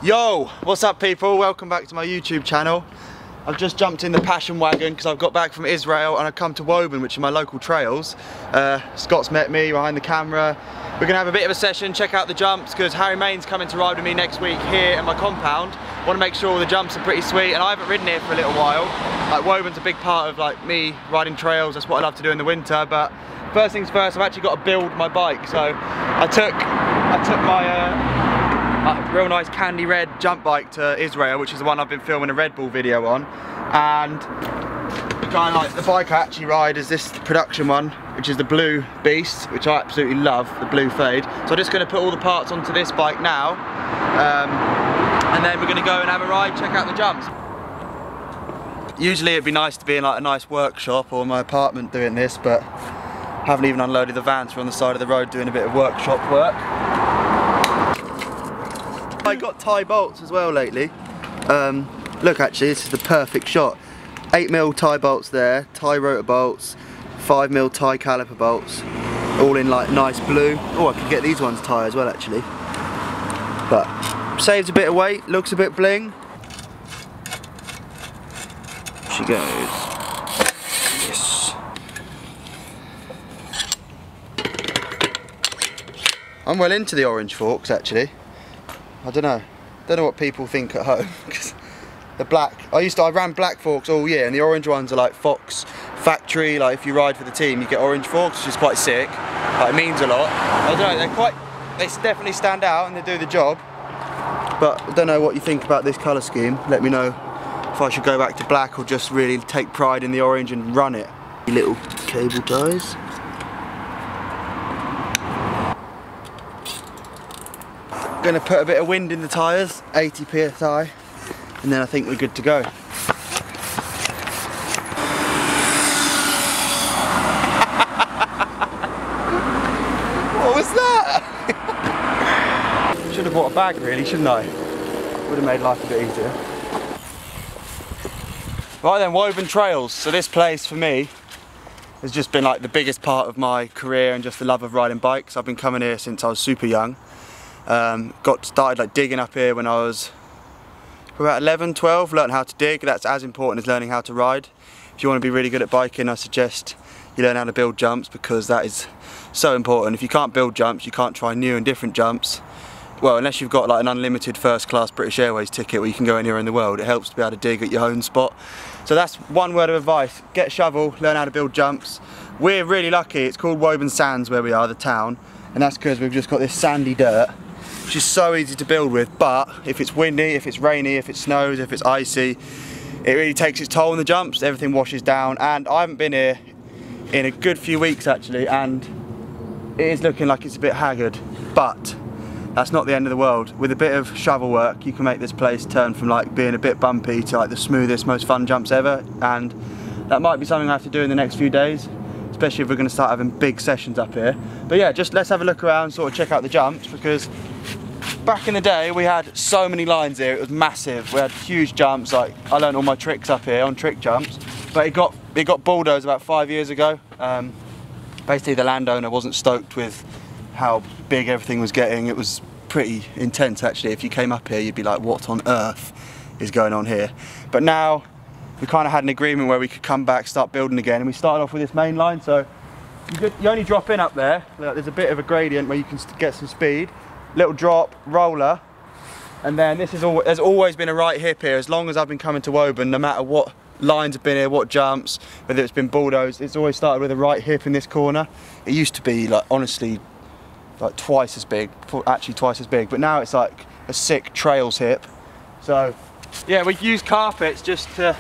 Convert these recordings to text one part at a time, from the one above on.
Yo, what's up people? Welcome back to my YouTube channel. I've just jumped in the Passion Wagon because I've got back from Israel and I've come to Woburn, which are my local trails. Scott's met me behind the camera. We're going to have a bit of a session, check out the jumps, because Harry Main's coming to ride with me next week here at my compound. Want to make sure all the jumps are pretty sweet, and I haven't ridden here for a little while. Like, Woburn's a big part of like me riding trails. That's what I love to do in the winter. But first things first, I've actually got to build my bike. So I took my real nice candy red jump bike to Israel, which is the one I've been filming a Red Bull video on. And the guy like the bike I actually ride is this production one, which is the Blue Beast, which I absolutely love, the Blue Fade. So I'm just going to put all the parts onto this bike now, and then we're going to go and have a ride, check out the jumps. Usually it'd be nice to be in like a nice workshop or my apartment doing this, but haven't even unloaded the van, so we're on the side of the road doing a bit of workshop work. I got tie bolts as well lately. Look, actually this is the perfect shot. 8mm tie bolts there, tie rotor bolts, 5mm tie caliper bolts, all in like nice blue. Oh, I could get these ones tie as well actually. But saves a bit of weight, looks a bit bling. She goes. Yes. I'm well into the orange forks actually. I don't know what people think at home, because the black, I ran black forks all year, and the orange ones are like Fox factory, like if you ride for the team you get orange forks, which is quite sick. Like, it means a lot. I don't know, they definitely stand out and they do the job. But I don't know what you think about this colour scheme. Let me know if I should go back to black or just really take pride in the orange and run it. Little cable ties. Going to put a bit of wind in the tyres, 80 psi, and then I think we're good to go. What was that? Should have bought a bag really, shouldn't I? Would have made life a bit easier. Right then, Woburn Trails. So this place for me has just been like the biggest part of my career and just the love of riding bikes. I've been coming here since I was super young. Got started like digging up here when I was about 11, 12, learned how to dig. That's as important as learning how to ride. If you want to be really good at biking, I suggest you learn how to build jumps, because that is so important. If you can't build jumps, you can't try new and different jumps. Well, unless you've got like an unlimited first class British Airways ticket where you can go anywhere in the world, it helps to be able to dig at your own spot. So that's one word of advice: get a shovel, learn how to build jumps. We're really lucky, it's called Woburn Sands where we are, the town, and that's because we've just got this sandy dirt, which is so easy to build with. But if it's windy, if it's rainy, if it snows, if it's icy, it really takes its toll on the jumps. Everything washes down, and I haven't been here in a good few weeks actually, and it is looking like it's a bit haggard, but that's not the end of the world. With a bit of shovel work you can make this place turn from like being a bit bumpy to like the smoothest, most fun jumps ever, and that might be something I have to do in the next few days, especially if we're going to start having big sessions up here. But yeah, just let's have a look around, sort of check out the jumps, because back in the day we had so many lines here, it was massive. We had huge jumps, like I learned all my tricks up here on trick jumps, but it got bulldozed about 5 years ago. Basically the landowner wasn't stoked with how big everything was getting. It was pretty intense actually. If you came up here you'd be like, what on earth is going on here? But now we kind of had an agreement where we could come back, start building again, and we started off with this main line. So you only drop in up there. Look, there's a bit of a gradient where you can get some speed. Little drop, roller, and then this is all. There's always been a right hip here as long as I've been coming to Woburn. No matter what lines have been here, what jumps, whether it's been bulldozed, it's always started with a right hip in this corner. It used to be like, honestly, like twice as big, actually twice as big, but now it's like a sick trails hip. So yeah, we use carpets just to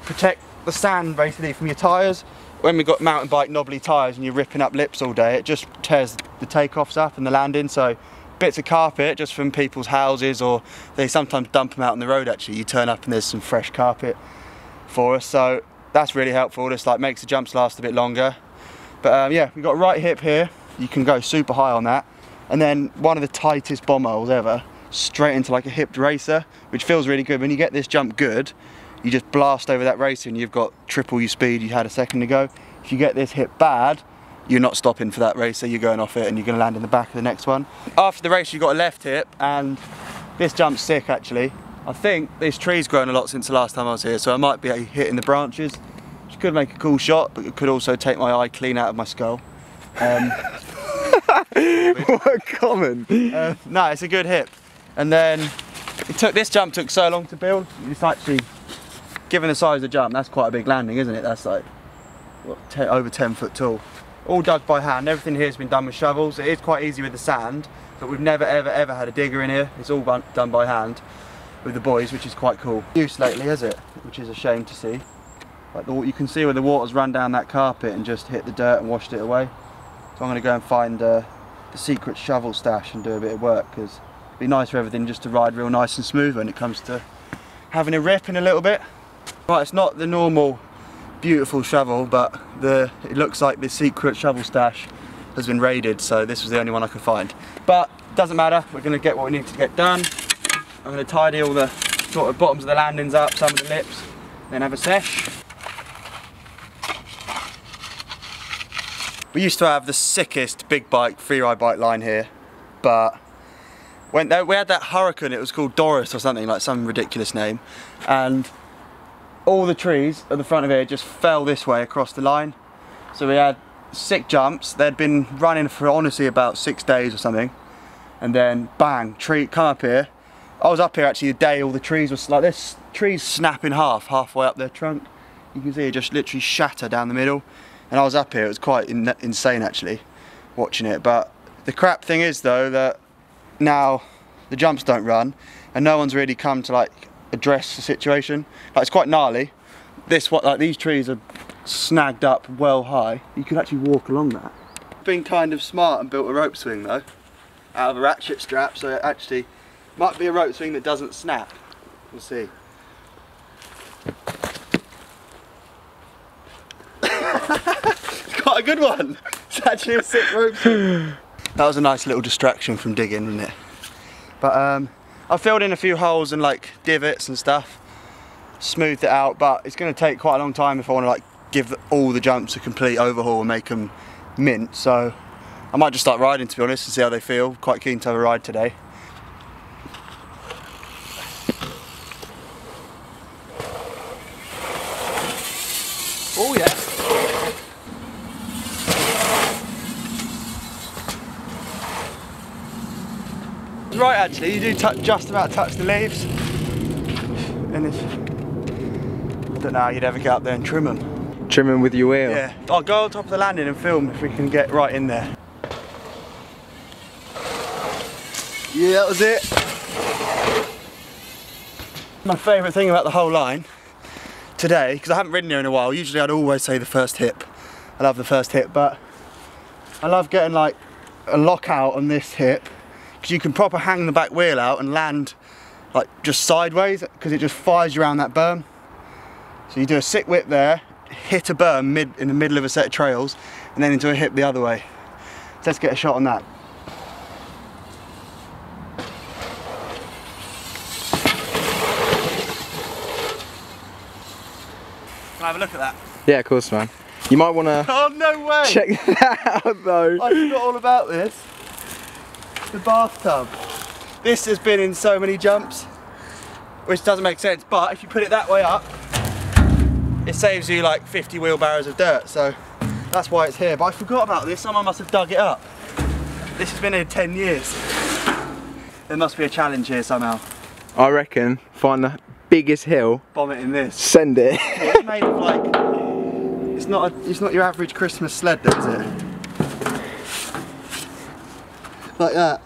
protect the sand basically from your tyres. When we've got mountain bike knobbly tyres and you're ripping up lips all day, it just tears the takeoffs up and the landing. So bits of carpet just from people's houses, or they sometimes dump them out on the road actually. You turn up and there's some fresh carpet for us, so that's really helpful. Just like makes the jumps last a bit longer. But yeah, we've got a right hip here. You can go super high on that. And then one of the tightest bomb holes ever, straight into like a hipped racer, which feels really good. When you get this jump good, you just blast over that racer and you've got triple your speed you had a second ago. If you get this hip bad, you're not stopping for that racer, you're going off it and you're going to land in the back of the next one. After the race you've got a left hip, and This jump's sick actually. I think this tree's grown a lot since the last time I was here, so I might be hitting the branches, which could make a cool shot, but it could also take my eye clean out of my skull. What a comment. No, it's a good hip. And then this jump took so long to build. It's actually, given the size of the jump, that's quite a big landing, isn't it? That's like what, over 10 foot tall. All dug by hand. Everything here has been done with shovels. It is quite easy with the sand, but we've never ever had a digger in here. It's all done by hand with the boys, which is quite cool. Use lately, is it? Which is a shame to see. Like you can see where the water's run down that carpet and just hit the dirt and washed it away. So I'm going to go and find the secret shovel stash and do a bit of work, because it'd be nice for everything just to ride real nice and smooth when it comes to having a rip in a little bit. Right, it's not the normal beautiful shovel, but it looks like the secret shovel stash has been raided, so this was the only one I could find. But doesn't matter, we're going to get what we need to get done. I'm going to tidy all the sort of bottoms of the landings up, some of the lips, then have a sesh. We used to have the sickest big bike, freeride bike line here, but we had that Hurricane, it was called Doris or something, like some ridiculous name, and all the trees at the front of here just fell this way across the line. So we had sick jumps. They'd been running for honestly about 6 days or something, and then bang, tree come up here. I was up here actually the day all the trees were like this. Trees snap in half halfway up their trunk. You can see it just literally shatter down the middle. And I was up here. It was quite insane actually, watching it. But the crap thing is though that now the jumps don't run, and no one's really come to like address the situation. Like, it's quite gnarly. These trees are snagged up well high. You could actually walk along that. Been kind of smart and built a rope swing though, out of a ratchet strap, so it actually might be a rope swing that doesn't snap. We'll see. It's quite a good one. It's actually a sick rope swing. That was a nice little distraction from digging, wasn't it? But I filled in a few holes and like divots and stuff, smoothed it out, but it's going to take quite a long time if I want to like give all the jumps a complete overhaul and make them mint. So I might just start riding, to be honest, and see how they feel. Quite keen to have a ride today. Oh yeah. Right, actually, you do just about touch the leaves, and I don't know how you'd ever get up there and trim them. Trim them with your wheel? Yeah. I'll go on top of the landing and film if we can get right in there. Yeah, that was it. My favourite thing about the whole line today, because I haven't ridden here in a while, usually I'd always say the first hip. I love the first hip, but I love getting like a lockout on this hip, because you can proper hang the back wheel out and land like just sideways, because it just fires you around that berm. So you do a sick whip there, hit a berm in the middle of a set of trails, and then into a hip the other way. So let's get a shot on that. Can I have a look at that? Yeah, of course, man. You might want to oh, no way! Check that out though. I forgot all about this. The bathtub. This has been in so many jumps, which doesn't make sense, but if you put it that way up, it saves you like 50 wheelbarrows of dirt, so that's why it's here. But I forgot about this, someone must have dug it up. This has been here 10 years. There must be a challenge here somehow. I reckon, find the biggest hill, bomb it in this. Send it. It's made of like, it's not your average Christmas sled though, is it? Like that.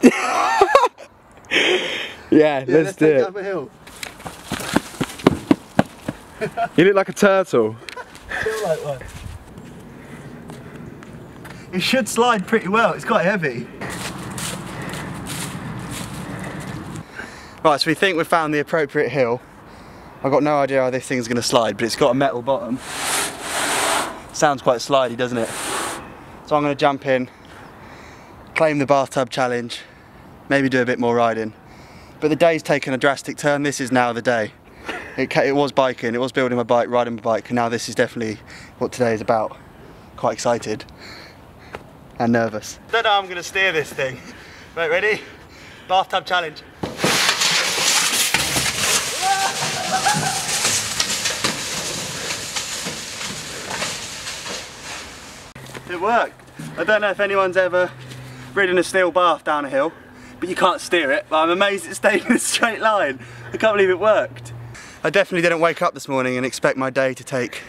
Yeah, let's do it. Up a hill. You look like a turtle. I feel like one. It should slide pretty well, it's quite heavy. Right, so we think we've found the appropriate hill. I've got no idea how this thing's going to slide, but it's got a metal bottom. Sounds quite slidey, doesn't it? So I'm going to jump in, claim the bathtub challenge, maybe do a bit more riding. But the day's taken a drastic turn. This is now the day. It was biking, it was building my bike, riding my bike, and now this is definitely what today is about. Quite excited and nervous. Don't know how I'm going to steer this thing. Right, ready? Bathtub challenge. It worked. I don't know if anyone's ever ridden a steel bath down a hill, but you can't steer it. But I'm amazed it stayed in a straight line. I can't believe it worked. I definitely didn't wake up this morning and expect my day to take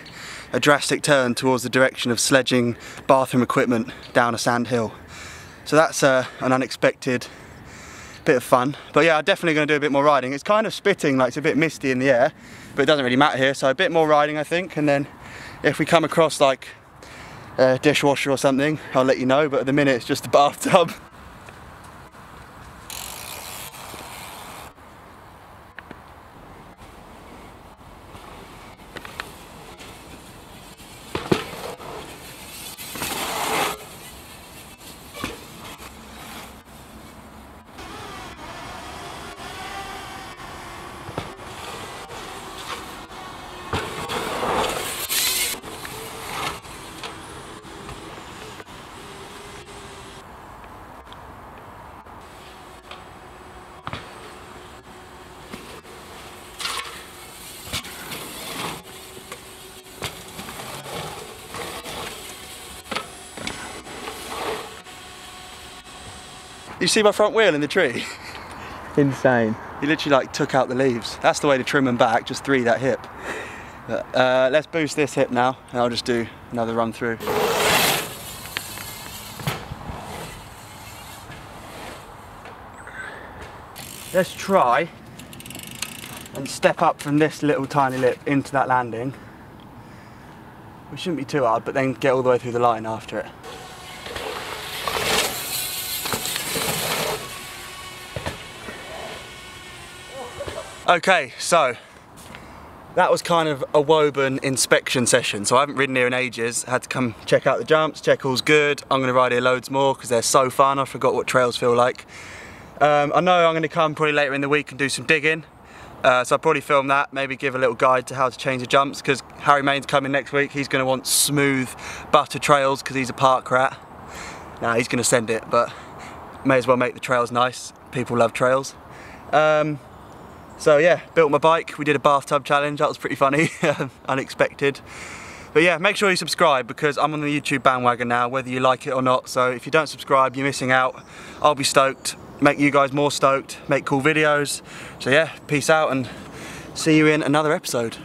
a drastic turn towards the direction of sledging bathroom equipment down a sand hill. So that's an unexpected bit of fun. But yeah, I'm definitely going to do a bit more riding. It's kind of spitting, like it's a bit misty in the air, but it doesn't really matter here. So a bit more riding, I think, and then if we come across like a dishwasher or something, I'll let you know, but at the minute it's just a bathtub. You see my front wheel in the tree? Insane. He literally like took out the leaves. That's the way to trim them back, just 3 that hip. But, let's boost this hip now, and I'll just do another run through. Let's try and step up from this little tiny lip into that landing. Which shouldn't be too hard, but then get all the way through the line after it. Okay, so that was kind of a Woburn inspection session. So I haven't ridden here in ages. I had to come check out the jumps, check all's good. I'm gonna ride here loads more because they're so fun. I forgot what trails feel like. I know I'm gonna come probably later in the week and do some digging. So I'll probably film that, maybe give a little guide to how to change the jumps, because Harry Main's coming next week. He's gonna want smooth butter trails because he's a park rat. Nah, he's gonna send it, but may as well make the trails nice. People love trails. So yeah, built my bike, we did a bathtub challenge, that was pretty funny, unexpected. But yeah, make sure you subscribe because I'm on the YouTube bandwagon now, whether you like it or not. So if you don't subscribe, you're missing out. I'll be stoked, make you guys more stoked, make cool videos. So yeah, peace out and see you in another episode.